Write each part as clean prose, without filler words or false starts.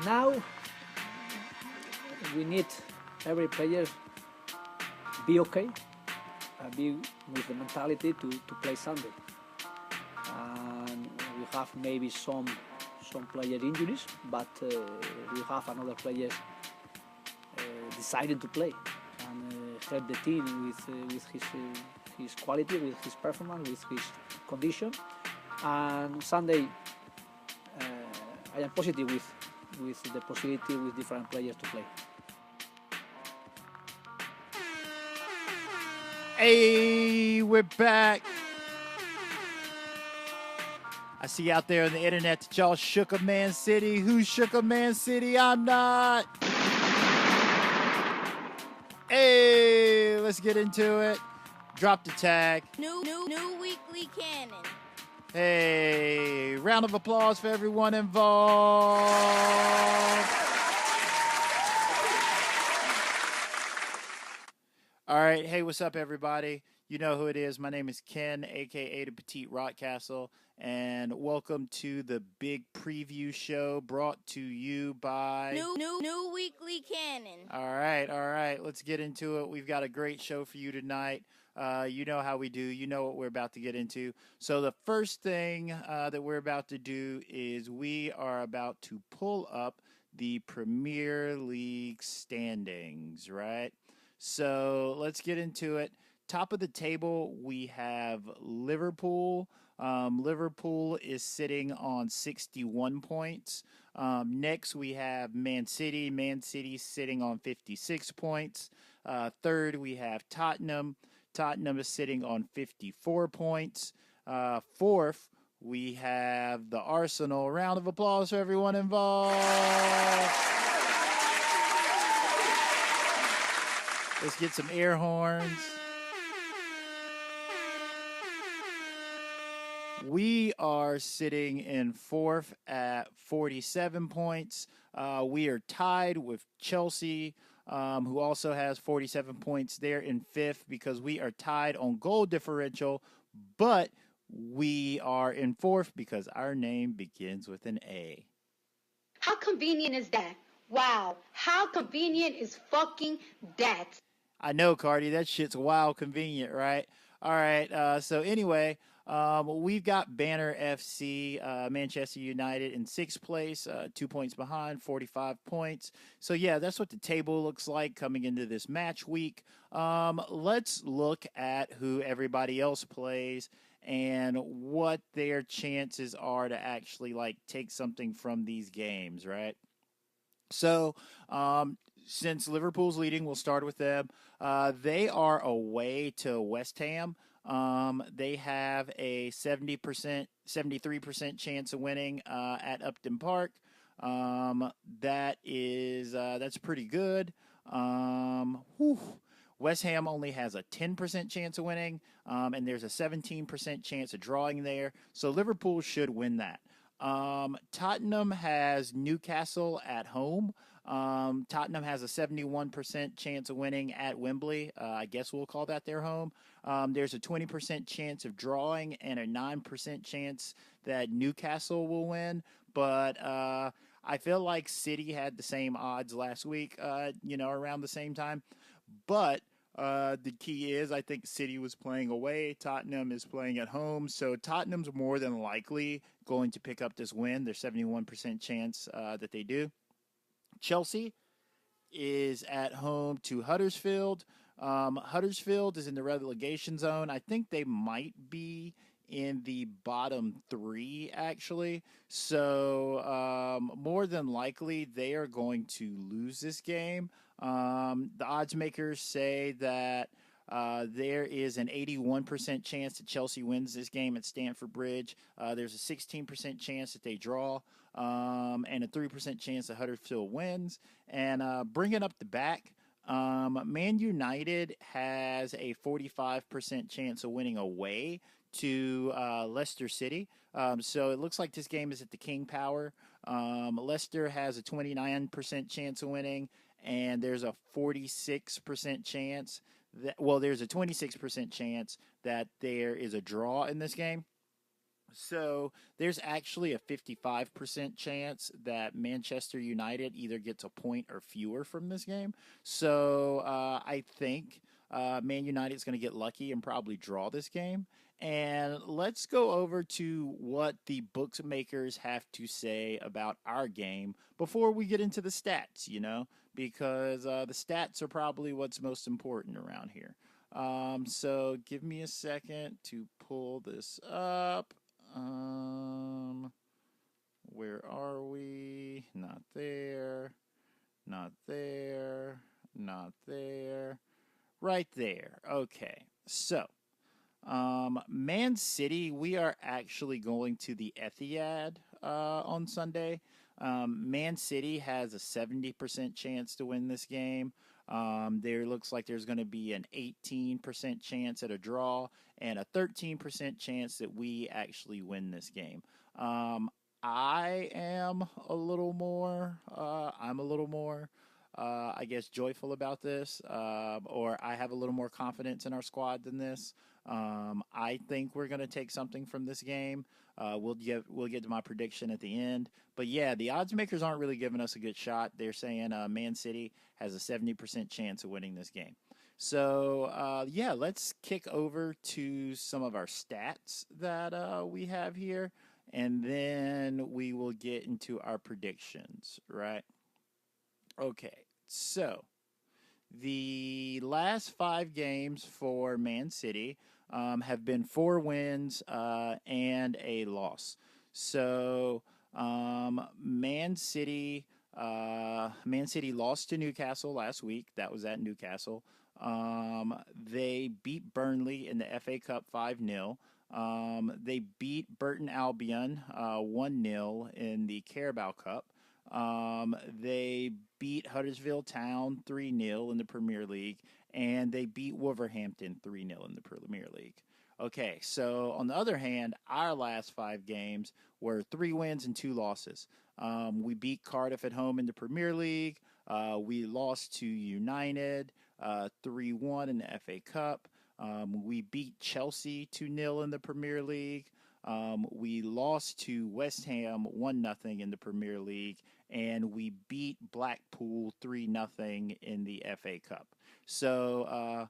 Now we need every player be okay, be with the mentality to play Sunday. And we have maybe some player injuries, but we have another players decided to play and help the team with his quality, with his performance, with his condition. And Sunday, I am positive with the possibility with different players to play. Hey, we're back. I see out there on the internet that y'all shook a Man City. Who shook a Man City? I'm not. Hey, let's get into it. Drop the tag. New weekly canon. Hey, round of applause for everyone involved. All right, hey, what's up, everybody? You know who it is. My name is Ken, a.k.a. the Petite Rockcastle, and welcome to the big preview show brought to you by... New weekly canon. All right, let's get into it. We've got a great show for you tonight. You know how we do. You know what we're about to get into. So the first thing that we're about to do is we are about to pull up the Premier League standings, right? So let's get into it. Top of the table, we have Liverpool. Liverpool is sitting on 61 points. Next, we have Man City. Man City sitting on 56 points. Third, we have Tottenham. Tottenham is sitting on 54 points. Fourth, we have the Arsenal. Round of applause for everyone involved. Let's get some air horns. We are sitting in fourth at 47 points. We are tied with Chelsea, who also has 47 points. They're in fifth because we are tied on goal differential, but we are in fourth because our name begins with an A. How convenient is that? Wow. How convenient is fucking that? I know, Cardi. That shit's wild convenient, right? All right. So anyway, we've got Banner FC, Manchester United in sixth place, 2 points behind, 45 points. So yeah, that's what the table looks like coming into this match week. Let's look at who everybody else plays and what their chances are to actually like take something from these games, right? So, since Liverpool's leading, we'll start with them. They are away to West Ham. They have a 70%, 73% chance of winning at Upton Park. That's pretty good. West Ham only has a 10% chance of winning, and there's a 17% chance of drawing there. So Liverpool should win that. Tottenham has Newcastle at home. Tottenham has a 71% chance of winning at Wembley. I guess we'll call that their home. There's a 20% chance of drawing and a 9% chance that Newcastle will win. But I feel like City had the same odds last week, around the same time. But the key is I think City was playing away. Tottenham is playing at home. So Tottenham's more than likely going to pick up this win. There's 71% chance that they do. Chelsea is at home to Huddersfield. Huddersfield is in the relegation zone. I think they might be in the bottom three, actually. So more than likely, they are going to lose this game. The odds makers say that there is an 81% chance that Chelsea wins this game at Stamford Bridge. There's a 16% chance that they draw, and a 3% chance that Huddersfield wins. And bringing up the back, Man United has a 45% chance of winning away to Leicester City. So it looks like this game is at the King Power. Leicester has a 29% chance of winning, and there's a 46% chance there's a 26% chance that there is a draw in this game. So there's actually a 55% chance that Manchester United either gets a point or fewer from this game. So I think Man United is going to get lucky and probably draw this game. And let's go over to what the bookmakers have to say about our game before we get into the stats, because the stats are probably what's most important around here. So give me a second to pull this up. Where are we? Not there. Not there. Not there. Right there. Okay. So, Man City, we are actually going to the Etihad on Sunday. Man City has a 70% chance to win this game. There looks like there's going to be an 18% chance at a draw and a 13% chance that we actually win this game. I am a little more, I guess, joyful about this, or I have a little more confidence in our squad than this. I think we're going to take something from this game. We'll get to my prediction at the end. But yeah, the odds makers aren't really giving us a good shot. They're saying Man City has a 70% chance of winning this game. So yeah, let's kick over to some of our stats that we have here, and then we will get into our predictions. Right? Okay, so the last 5 games for Man City have been 4 wins and a loss. So Man City lost to Newcastle last week. That was at Newcastle. They beat Burnley in the FA Cup 5-0. They beat Burton Albion 1-0 in the Carabao Cup. They beat Huddersfield Town 3-0 in the Premier League, and they beat Wolverhampton 3-0 in the Premier League. Okay, so on the other hand, our last 5 games were 3 wins and 2 losses. We beat Cardiff at home in the Premier League. We lost to United 3-1 in the FA Cup. We beat Chelsea 2-0 in the Premier League. We lost to West Ham 1-0 in the Premier League, and we beat Blackpool 3-0 in the FA Cup. So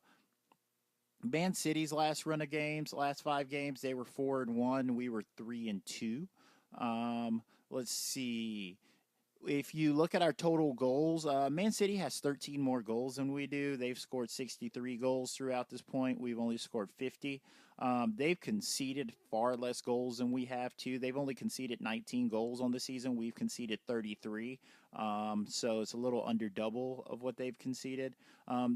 Man City's last 5 games, they were 4-1. We were 3-2. Let's see. If you look at our total goals, Man City has 13 more goals than we do. They've scored 63 goals throughout this point. We've only scored 50. They've conceded far less goals than we have, too. They've only conceded 19 goals on the season. We've conceded 33. So it's a little under double of what they've conceded.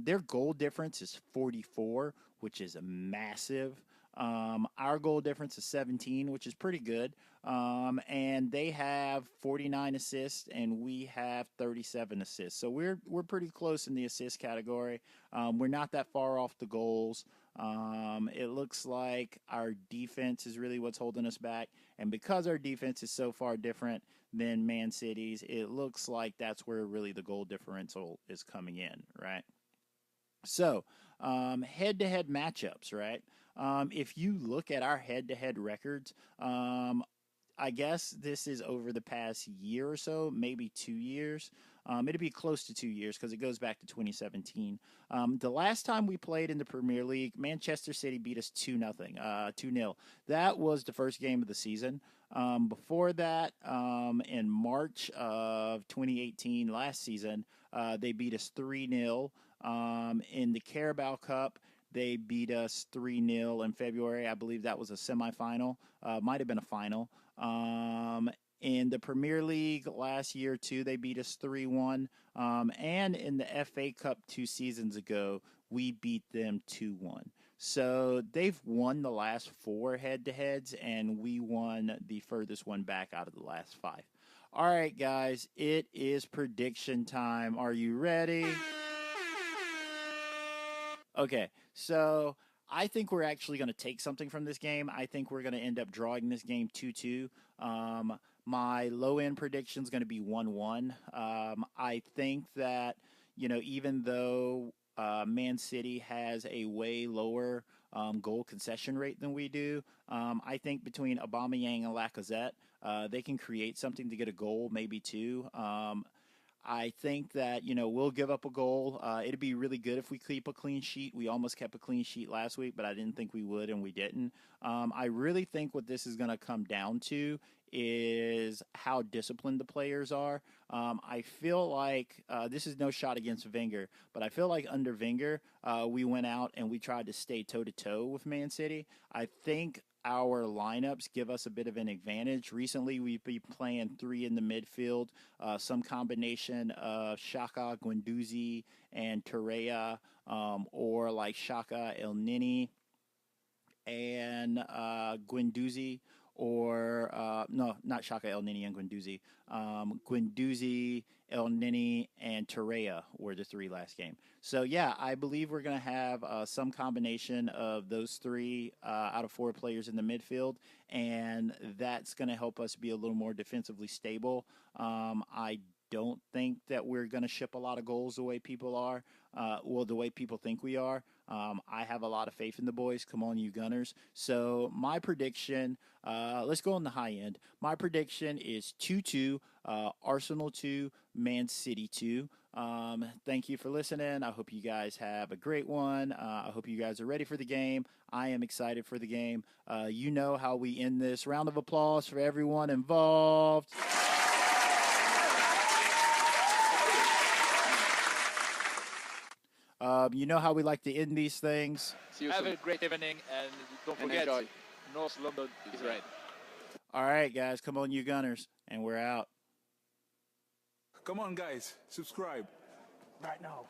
Their goal difference is 44, which is a massive. Our goal difference is 17, which is pretty good. And they have 49 assists, and we have 37 assists. So we're pretty close in the assist category. We're not that far off the goals. It looks like our defense is really what's holding us back. And because our defense is so far different than Man City's, it looks like that's where really the goal differential is coming in, right? So, head-to-head matchups, right? If you look at our head-to-head records, I guess this is over the past year or so, maybe 2 years. It'll be close to 2 years because it goes back to 2017. The last time we played in the Premier League, Manchester City beat us 2-0. That was the first game of the season. Before that, in March of 2018, last season, they beat us 3-0. In the Carabao Cup, they beat us 3-0 in February. I believe that was a semifinal. Might have been a final. In the Premier League last year, too, they beat us 3-1. And in the FA Cup 2 seasons ago, we beat them 2-1. So they've won the last 4 head-to-heads, and we won the furthest one back out of the last 5. All right, guys, it is prediction time. Are you ready? Okay, so I think we're actually going to take something from this game. I think we're going to end up drawing this game 2-2. My low-end prediction is going to be 1-1. I think that, even though Man City has a way lower goal concession rate than we do. I think between Aubameyang and Lacazette, they can create something to get a goal, maybe two. I think that, we'll give up a goal. It'd be really good if we keep a clean sheet. We almost kept a clean sheet last week, but I didn't think we would, and we didn't. I really think what this is going to come down to is how disciplined the players are. I feel like this is no shot against Wenger, but I feel like under Wenger, we went out and we tried to stay toe-to-toe with Man City. I think our lineups give us a bit of an advantage. Recently, we've been playing three in the midfield, some combination of Xhaka, Guendouzi, and Torreira, or like Xhaka, El Nini, and Guendouzi, or no, not Xhaka, El Nini, and Guendouzi. Guendouzi, El Nini, and Torreira were the three last game. So, yeah, I believe we're going to have some combination of those three out of four players in the midfield, and that's going to help us be a little more defensively stable. I don't think that we're going to ship a lot of goals the way people are, the way people think we are. I have a lot of faith in the boys. Come on, you Gunners. So my prediction, let's go on the high end. My prediction is 2-2, Arsenal 2, Man City 2. Thank you for listening. I hope you guys have a great one. I hope you guys are ready for the game. I am excited for the game. You know how we end this. Round of applause for everyone involved. You know how we like to end these things. Have a great evening, and don't forget, North London is red. All right, guys, come on, you Gunners, and we're out. Come on, guys, subscribe. Right now.